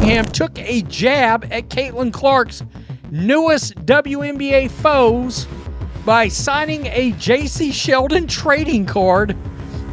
Cunningham took a jab at Caitlin Clark's newest WNBA foes by signing a Jacy Sheldon trading card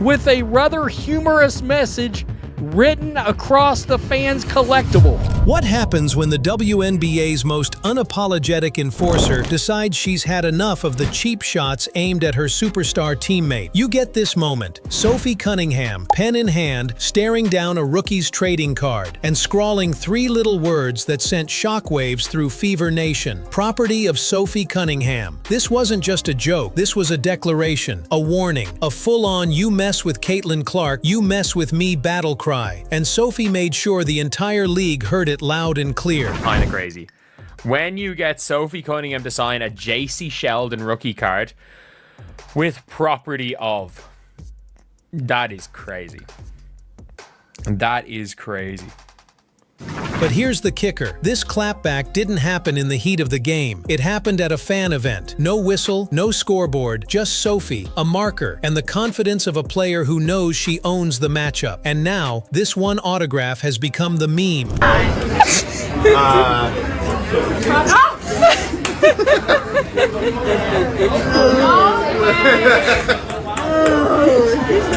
with a rather humorous message written across the fans' collectible. What happens when the WNBA's most unapologetic enforcer decides she's had enough of the cheap shots aimed at her superstar teammate? You get this moment. Sophie Cunningham, pen in hand, staring down a rookie's trading card and scrawling 3 little words that sent shockwaves through Fever Nation. Property of Sophie Cunningham. This wasn't just a joke. This was a declaration, a warning, a full-on "you mess with Caitlin Clark, you mess with me" battle cry. And Sophie made sure the entire league heard it loud and clear. Kinda crazy. When you get Sophie Cunningham to sign a Jacy Sheldon rookie card with property of, that is crazy. That is crazy. But here's the kicker. This clapback didn't happen in the heat of the game. It happened at a fan event. No whistle, no scoreboard, just Sophie, a marker, and the confidence of a player who knows she owns the matchup. And now, this one autograph has become the meme.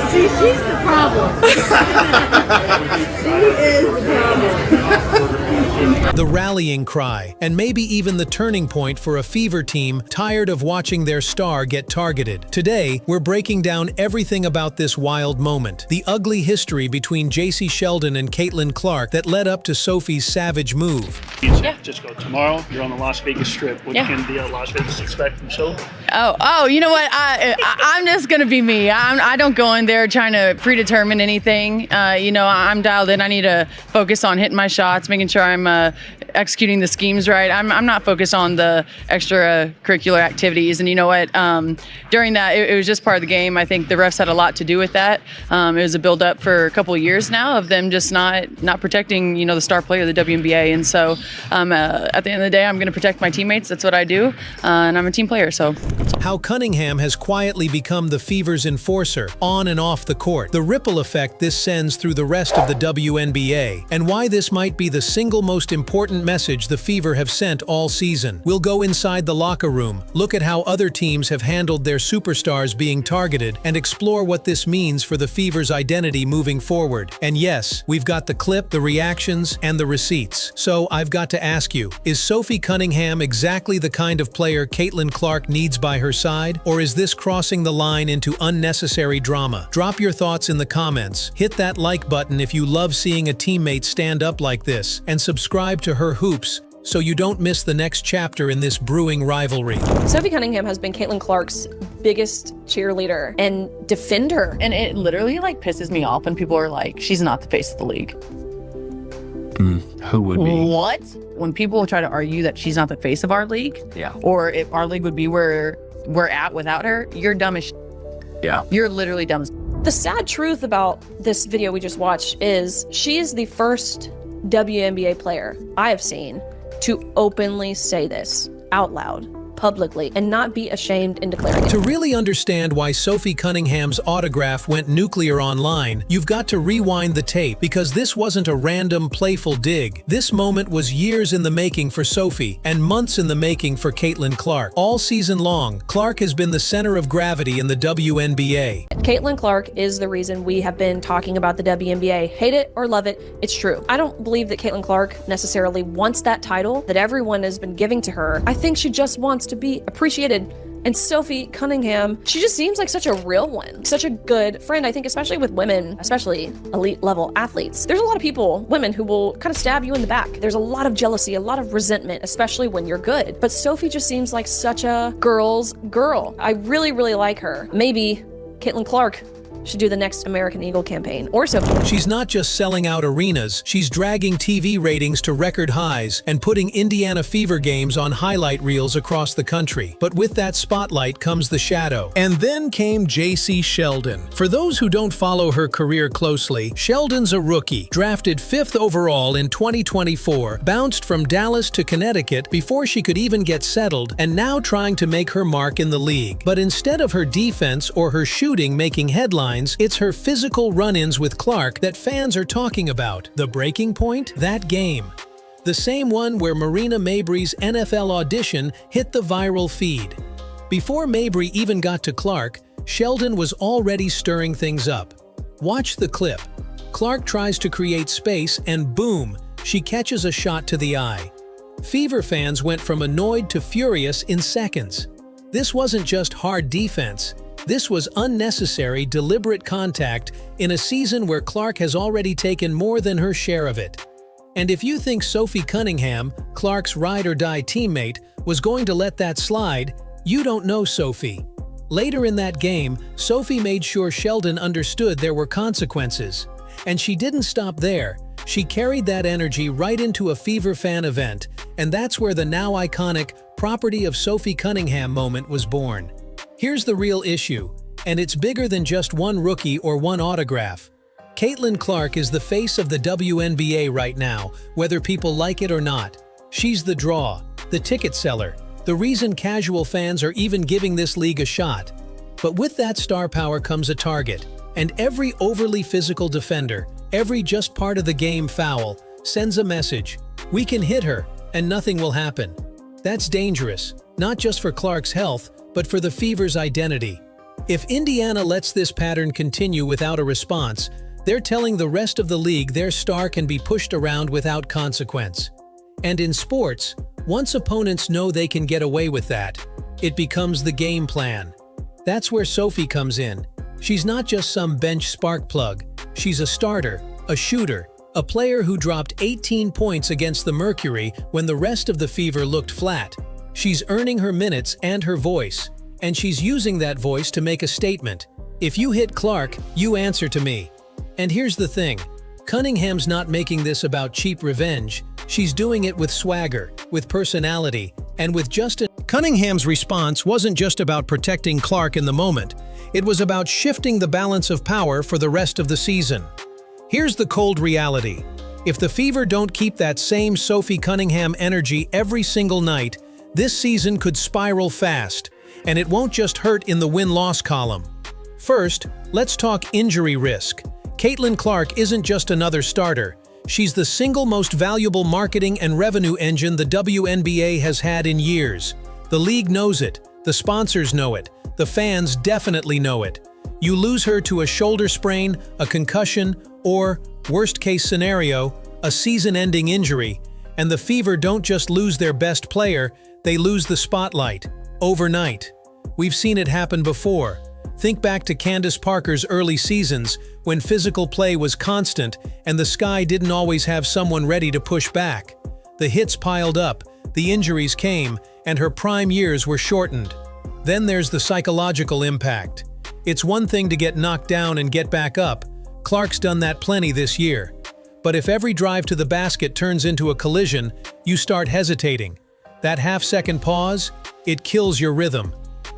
See, she's the problem. She is the problem. The rallying cry, and maybe even the turning point for a Fever team tired of watching their star get targeted. Today, we're breaking down everything about this wild moment, the ugly history between Jacy Sheldon and Caitlin Clark that led up to Sophie's savage move. Just go tomorrow. You're on the Las Vegas Strip. What can the Las Vegas expect from Sophie? Oh, you know what? I'm just gonna be me. I don't go in there trying to predetermine anything. I'm dialed in. I need to focus on hitting my shots, making sure I'm executing the schemes right. I'm not focused on the extracurricular activities. And you know what? During that, it was just part of the game. I think the refs had a lot to do with that. It was a build-up for a couple of years now of them just not protecting, the star player of the WNBA. And so at the end of the day, I'm going to protect my teammates. That's what I do. And I'm a team player, so. How Cunningham has quietly become the Fever's enforcer, on and off the court. The ripple effect this sends through the rest of the WNBA, and why this might be the single most important message the Fever have sent all season. We'll go inside the locker room, look at how other teams have handled their superstars being targeted, and explore what this means for the Fever's identity moving forward. And yes, we've got the clip, the reactions, and the receipts. So I've got to ask you, is Sophie Cunningham exactly the kind of player Caitlin Clark needs by her side? Or is this crossing the line into unnecessary drama? Drop your thoughts in the comments, hit that like button if you love seeing a teammate stand up like this, and subscribe to Her Hoops so you don't miss the next chapter in this brewing rivalry. Sophie Cunningham has been Caitlin Clark's biggest cheerleader and defender. And it literally pisses me off when people are like, she's not the face of the league. Who would be? What? When people try to argue that she's not the face of our league, or if our league would be where we're at without her, you're dumb as Yeah. You're literally dumb as The sad truth about this video we just watched is she is the first WNBA player I have seen to openly say this out loud, publicly, and not be ashamed in declaring it. To really understand why Sophie Cunningham's autograph went nuclear online, you've got to rewind the tape, because this wasn't a random, playful dig. This moment was years in the making for Sophie, and months in the making for Caitlin Clark. All season long, Clark has been the center of gravity in the WNBA. Caitlin Clark is the reason we have been talking about the WNBA. Hate it or love it, it's true. I don't believe that Caitlin Clark necessarily wants that title that everyone has been giving to her. I think she just wants to be appreciated. And Sophie Cunningham, she just seems like such a real one, such a good friend. I think especially with women, especially elite level athletes, there's a lot of people, women, who will kind of stab you in the back. There's a lot of jealousy, a lot of resentment, especially when you're good. But Sophie just seems like such a girl's girl. I really, really like her. Maybe Caitlin Clark should do the next American Eagle campaign, or Sophie. She's not just selling out arenas, she's dragging TV ratings to record highs and putting Indiana Fever games on highlight reels across the country. But with that spotlight comes the shadow. And then came Jacy Sheldon. For those who don't follow her career closely, Sheldon's a rookie, drafted 5th overall in 2024, bounced from Dallas to Connecticut before she could even get settled, and now trying to make her mark in the league. But instead of her defense or her shooting making headlines, headlines, it's her physical run-ins with Clark that fans are talking about. The breaking point? That game. The same one where Marina Mabrey's NFL audition hit the viral feed. Before Mabrey even got to Clark, Sheldon was already stirring things up. Watch the clip. Clark tries to create space and boom, she catches a shot to the eye. Fever fans went from annoyed to furious in seconds. This wasn't just hard defense. This was unnecessary, deliberate contact in a season where Clark has already taken more than her share of it. And if you think Sophie Cunningham, Clark's ride-or-die teammate, was going to let that slide, you don't know Sophie. Later in that game, Sophie made sure Sheldon understood there were consequences. And she didn't stop there. She carried that energy right into a Fever fan event, and that's where the now iconic "property of Sophie Cunningham" moment was born. Here's the real issue, and it's bigger than just one rookie or one autograph. Caitlin Clark is the face of the WNBA right now, whether people like it or not. She's the draw, the ticket seller, the reason casual fans are even giving this league a shot. But with that star power comes a target, and every overly physical defender, every just part of the game foul, sends a message. We can hit her, and nothing will happen. That's dangerous, not just for Clark's health, but for the Fever's identity. If Indiana lets this pattern continue without a response, they're telling the rest of the league their star can be pushed around without consequence. And in sports, once opponents know they can get away with that, it becomes the game plan. That's where Sophie comes in. She's not just some bench spark plug. She's a starter, a shooter, a player who dropped 18 points against the Mercury when the rest of the Fever looked flat. She's earning her minutes and her voice, and she's using that voice to make a statement. If you hit Clark, you answer to me. And here's the thing. Cunningham's not making this about cheap revenge. She's doing it with swagger, with personality, and with just a— Cunningham's response wasn't just about protecting Clark in the moment. It was about shifting the balance of power for the rest of the season. Here's the cold reality. If the Fever don't keep that same Sophie Cunningham energy every single night, this season could spiral fast, and it won't just hurt in the win-loss column. First, let's talk injury risk. Caitlin Clark isn't just another starter. She's the single most valuable marketing and revenue engine the WNBA has had in years. The league knows it, the sponsors know it, the fans definitely know it. You lose her to a shoulder sprain, a concussion, or, worst-case scenario, a season-ending injury, and the Fever don't just lose their best player, they lose the spotlight, overnight. We've seen it happen before. Think back to Candace Parker's early seasons, when physical play was constant and the Sky didn't always have someone ready to push back. The hits piled up, the injuries came, and her prime years were shortened. Then there's the psychological impact. It's one thing to get knocked down and get back up. Clark's done that plenty this year. But if every drive to the basket turns into a collision, you start hesitating. That half-second pause, it kills your rhythm.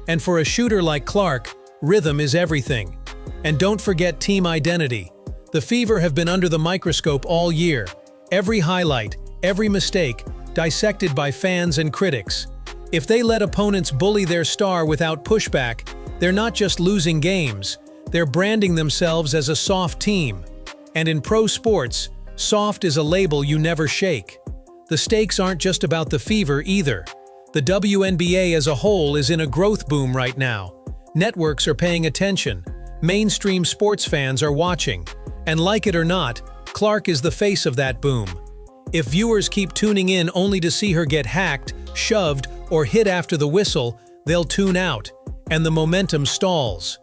And for a shooter like Clark, rhythm is everything. And don't forget team identity. The Fever have been under the microscope all year. Every highlight, every mistake, dissected by fans and critics. If they let opponents bully their star without pushback, they're not just losing games, they're branding themselves as a soft team. And in pro sports, soft is a label you never shake. The stakes aren't just about the Fever either. The WNBA as a whole is in a growth boom right now. Networks are paying attention. Mainstream sports fans are watching. And like it or not, Clark is the face of that boom. If viewers keep tuning in only to see her get hacked, shoved, or hit after the whistle, they'll tune out, and the momentum stalls.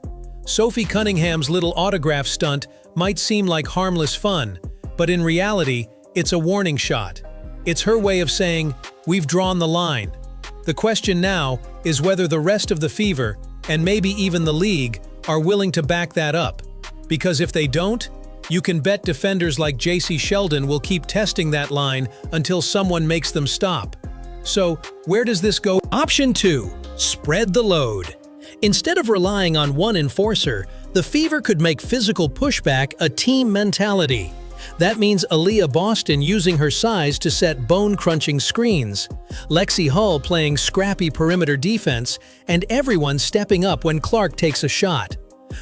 Sophie Cunningham's little autograph stunt might seem like harmless fun, but in reality, it's a warning shot. It's her way of saying, we've drawn the line. The question now is whether the rest of the Fever, and maybe even the league, are willing to back that up. Because if they don't, you can bet defenders like Jacy Sheldon will keep testing that line until someone makes them stop. So, where does this go? Option 2. Spread the load. Instead of relying on one enforcer, the Fever could make physical pushback a team mentality. That means Aaliyah Boston using her size to set bone-crunching screens, Lexi Hull playing scrappy perimeter defense, and everyone stepping up when Clark takes a shot.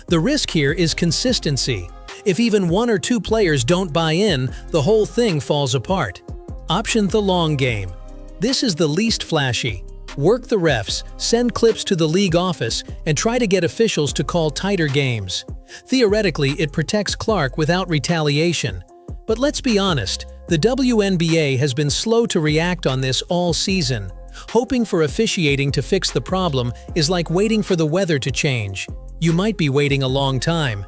The risk here is consistency. If even 1 or 2 players don't buy in, the whole thing falls apart. Option the long game. This is the least flashy. Work the refs, send clips to the league office, and try to get officials to call tighter games. Theoretically, it protects Clark without retaliation. But let's be honest, the WNBA has been slow to react on this all season. Hoping for officiating to fix the problem is like waiting for the weather to change. You might be waiting a long time.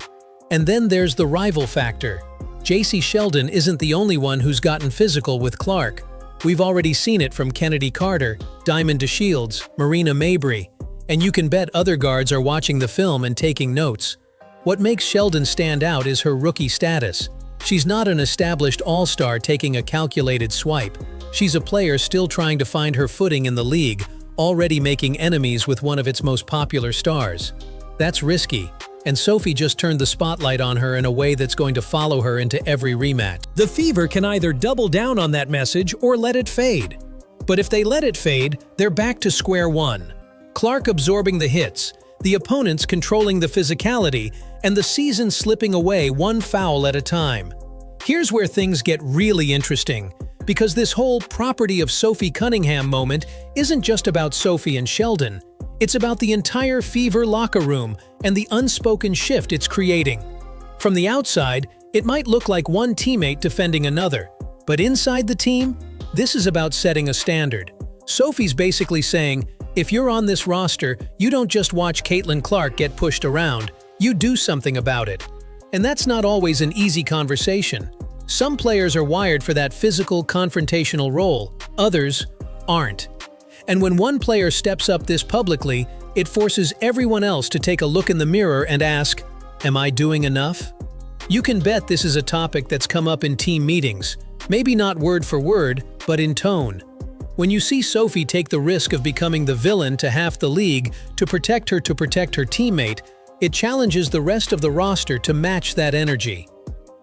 And then there's the rival factor. Jacy Sheldon isn't the only one who's gotten physical with Clark. We've already seen it from Kennedy Carter, Diamond DeShields, Marina Mabrey, and you can bet other guards are watching the film and taking notes. What makes Sheldon stand out is her rookie status. She's not an established all-star taking a calculated swipe. She's a player still trying to find her footing in the league, already making enemies with one of its most popular stars. That's risky, and Sophie just turned the spotlight on her in a way that's going to follow her into every rematch. The Fever can either double down on that message or let it fade. But if they let it fade, they're back to square one. Clark absorbing the hits, the opponents controlling the physicality, and the season slipping away one foul at a time. Here's where things get really interesting, because this whole property of Sophie Cunningham moment isn't just about Sophie and Sheldon. It's about the entire Fever locker room and the unspoken shift it's creating. From the outside, it might look like one teammate defending another, but inside the team, this is about setting a standard. Sophie's basically saying, if you're on this roster, you don't just watch Caitlin Clark get pushed around, you do something about it. And that's not always an easy conversation. Some players are wired for that physical, confrontational role, others aren't. And when one player steps up this publicly, it forces everyone else to take a look in the mirror and ask, am I doing enough? You can bet this is a topic that's come up in team meetings, maybe not word for word, but in tone. When you see Sophie take the risk of becoming the villain to half the league to protect her teammate, it challenges the rest of the roster to match that energy.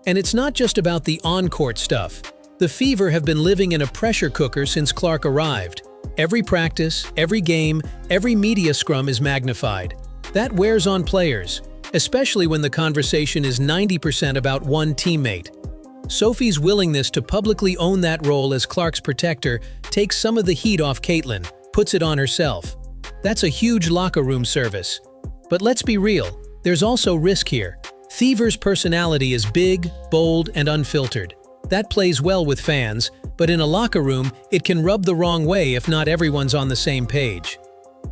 And it's not just about the on-court stuff. The Fever have been living in a pressure cooker since Clark arrived. Every practice, every game, every media scrum is magnified. That wears on players, especially when the conversation is 90% about one teammate. Sophie's willingness to publicly own that role as Clark's protector takes some of the heat off Caitlin, puts it on herself. That's a huge locker room service. But let's be real, there's also risk here. Fever's personality is big, bold, and unfiltered. That plays well with fans, but in a locker room, it can rub the wrong way if not everyone's on the same page.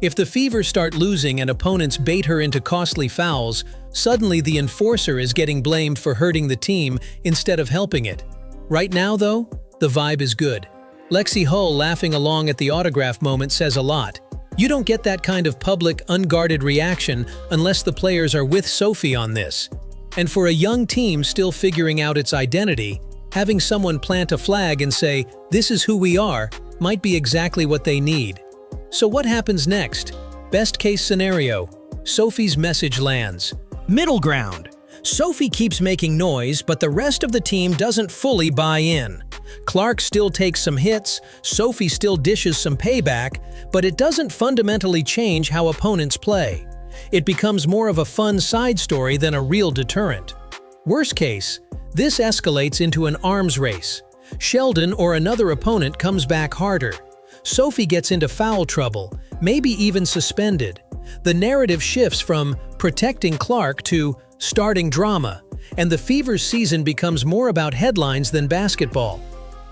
If the Fever start losing and opponents bait her into costly fouls, suddenly the enforcer is getting blamed for hurting the team instead of helping it. Right now, though, the vibe is good. Lexi Hull laughing along at the autograph moment says a lot. You don't get that kind of public, unguarded reaction unless the players are with Sophie on this. And for a young team still figuring out its identity, having someone plant a flag and say, "This is who we are," might be exactly what they need. So what happens next? Best case scenario, Sophie's message lands. Middle ground. Sophie keeps making noise, but the rest of the team doesn't fully buy in. Clark still takes some hits, Sophie still dishes some payback, but it doesn't fundamentally change how opponents play. It becomes more of a fun side story than a real deterrent. Worst case, this escalates into an arms race. Sheldon or another opponent comes back harder. Sophie gets into foul trouble, maybe even suspended. The narrative shifts from protecting Clark to starting drama, and the Fever's season becomes more about headlines than basketball.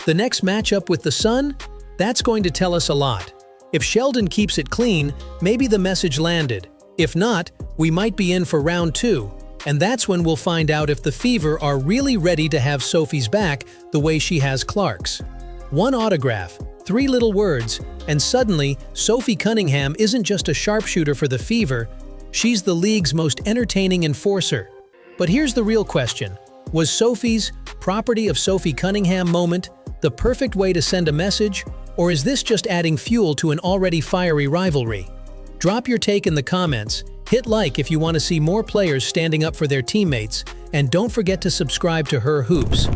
The next matchup with the Sun? That's going to tell us a lot. If Sheldon keeps it clean, maybe the message landed. If not, we might be in for round 2, and that's when we'll find out if the Fever are really ready to have Sophie's back the way she has Clark's. One autograph, 3 little words, and suddenly Sophie Cunningham isn't just a sharpshooter for the Fever, she's the league's most entertaining enforcer. But here's the real question. Was Sophie's property of Sophie Cunningham moment the perfect way to send a message, or is this just adding fuel to an already fiery rivalry? Drop your take in the comments, hit like if you want to see more players standing up for their teammates, and don't forget to subscribe to Her Hoops.